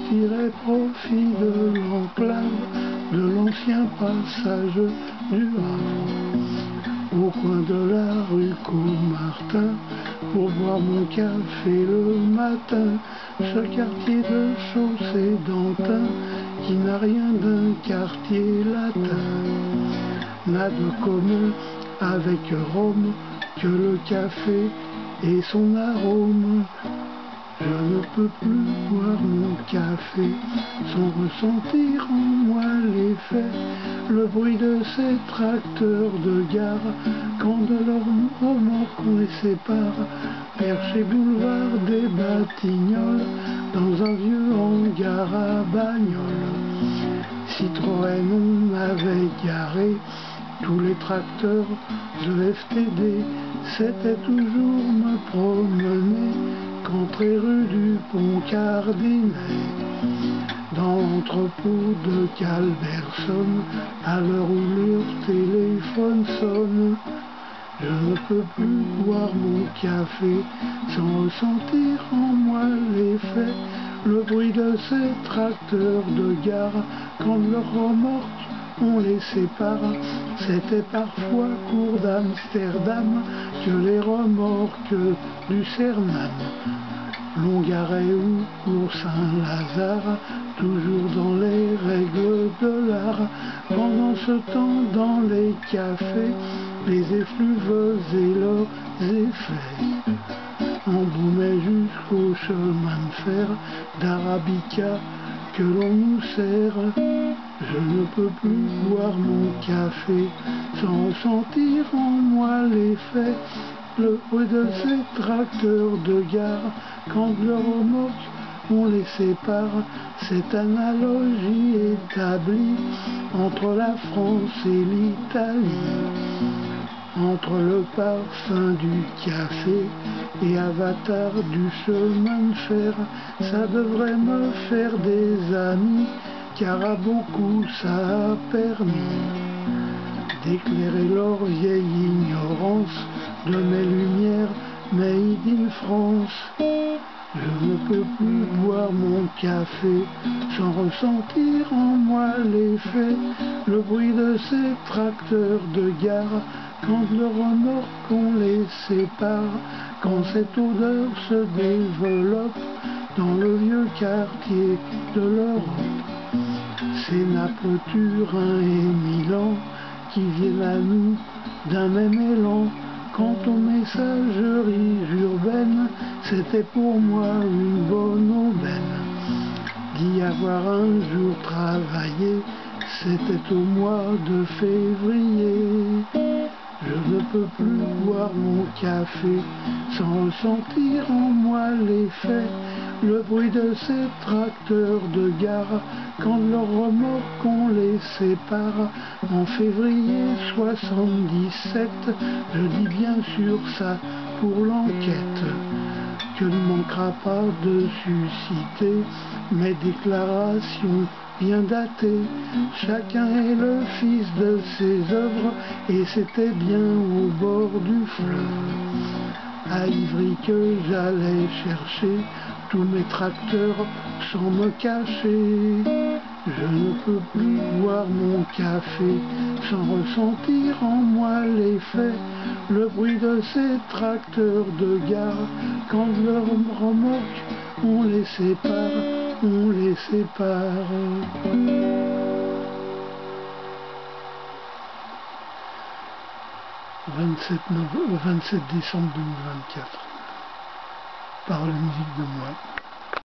tirait profit de l'enclave de l'ancien passage du Havre, au coin de la rue Caumartin, pour boire mon café le matin. Ce quartier de Chaussée-d'Antin, qui n'a rien d'un quartier latin, n'a de commun avec Rome que le café et son arôme. Je ne peux plus boire mon café sans ressentir en moi l'effet, le bruit de ces tracteurs de gare quand de leur remorque on les sépare, perché boulevard des Batignolles, dans un vieux hangar à bagnole. Citroën on avait garé tous les tracteurs de FTD, c'était toujours me promener qu'entrer rue du Pont-Cardinet, dans l'entrepôt de Calberson, à l'heure où leur téléphone sonne. Je ne peux plus boire mon café sans ressentir en moi l'effet, le bruit de ces tracteurs de gare quand leurs remorques on les sépare. C'était parfois cours d'Amsterdam que les remorques du Cernam, Longaré ou pour Saint-Lazare, toujours dans les règles de l'art. Pendant ce temps, dans les cafés, les effluves et leurs effets embaumaient jusqu'au chemin de fer d'Arabica que l'on nous sert. Je ne peux plus boire mon café sans ressentir en moi l'effet, le bruit de ces tracteurs de gare quand leurs remorques on les sépare. Cette analogie établie entre la France et l'Italie, entre le parfum du café et Avatar du chemin de fer. Ça devrait me faire des amis, car à beaucoup ça a permis d'éclairer leur vieille ignorance de mes lumières made in France. Je ne peux plus boire mon café sans ressentir en moi l'effet, le bruit de ces tracteurs de gare quand le remorque on les sépare, quand cette odeur se développe dans le vieux quartier de l'Europe. C'est Naples, Turin et Milan qui viennent à nous d'un même élan. Quant aux messageries urbaines, c'était pour moi une bonne aubaine d'y avoir un jour travaillé, c'était au mois de février. Je ne peux plus boire mon café sans ressentir en moi l'effet, le bruit de ces tracteurs de gare quand leurs remorques on les sépare. En février 77, je dis bien sûr ça pour l'enquête, que ne manquera pas de susciter mes déclarations bien datées. Chacun est le fils de ses œuvres, et c'était bien au bord du fleuve, à Ivry, que j'allais chercher tous mes tracteurs sans me cacher. Je ne peux plus boire mon café sans ressentir en moi l'effet, le bruit de ces tracteurs de gare quand leurs remorques on les sépare, on les sépare. 27 décembre 2024, par la musique de moi.